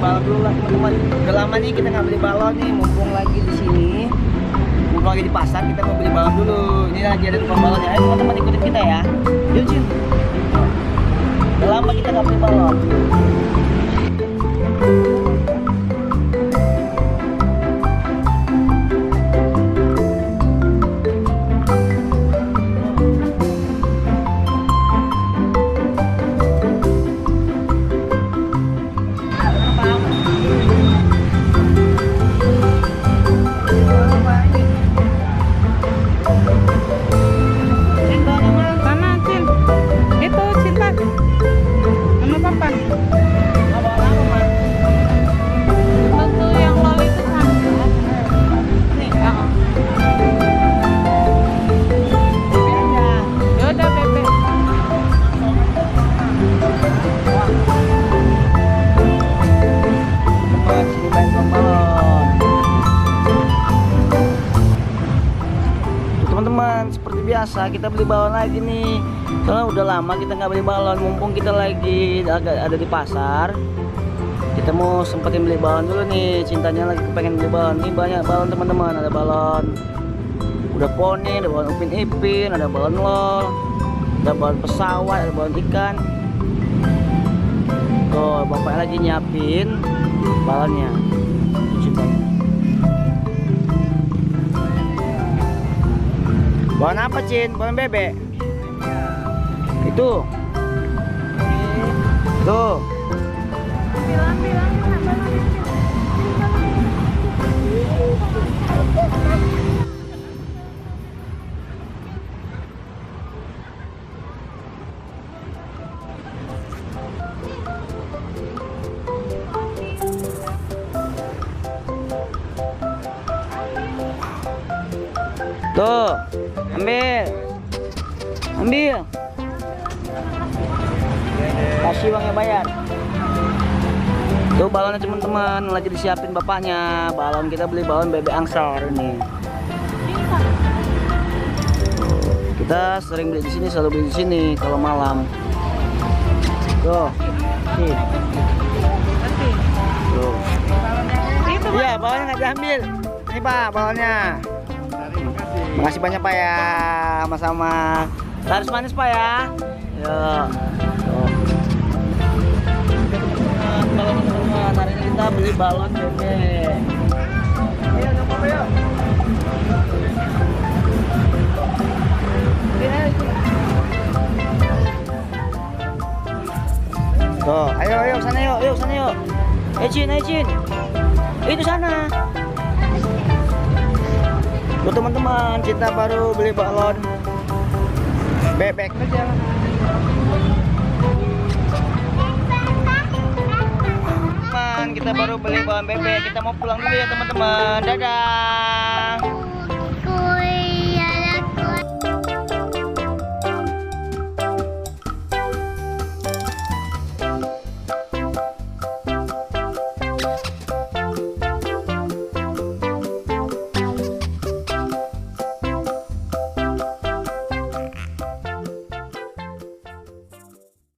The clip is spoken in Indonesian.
balon dulu lah teman-teman. Udah lama nih kita nggak beli balon nih, mumpung lagi di sini, mumpung lagi di pasar, kita mau beli balon dulu. Ini lagi ada tukang balonnya. Ayo teman-teman ikutin kita ya. Yuk Cin. Udah lama kita nggak beli balon. Teman-teman, seperti biasa kita beli balon lagi nih. Soalnya udah lama kita nggak beli balon, mumpung kita lagi ada di pasar. Kita mau sempetin beli balon dulu nih. Cintanya lagi pengen beli balon. Ini banyak balon teman-teman. Ada balon udah poni, ada balon Upin Ipin, ada balon LOL, ada balon pesawat, ada balon ikan. Tuh, bapak lagi nyiapin balonnya. Cintanya. Balon apa, Cin? Balon bebek? Itu. Tuh. Tuh, ambil, kasih uangnya, bayar. Tuh balonnya teman-teman, lagi disiapin bapaknya. Balon kita beli balon bebek angsar ini. Kita sering beli di sini, selalu beli di sini kalau malam. Tuh, sih. Tuh. Iya, balonnya nggak diambil. Ini Pak, balonnya. Makasih banyak Pak ya, sama-sama. Laris manis Pak ya. Yuk. Teman-teman, hari ini kita beli balon bebek. Ayo, apa yuk? Tuh, ayo sana yuk, sana yuk. Cin. Itu sana. Tuh teman-teman, kita baru beli balon bebek. Teman, kita baru beli balon bebek. Kita mau pulang dulu ya teman-teman. Dadah.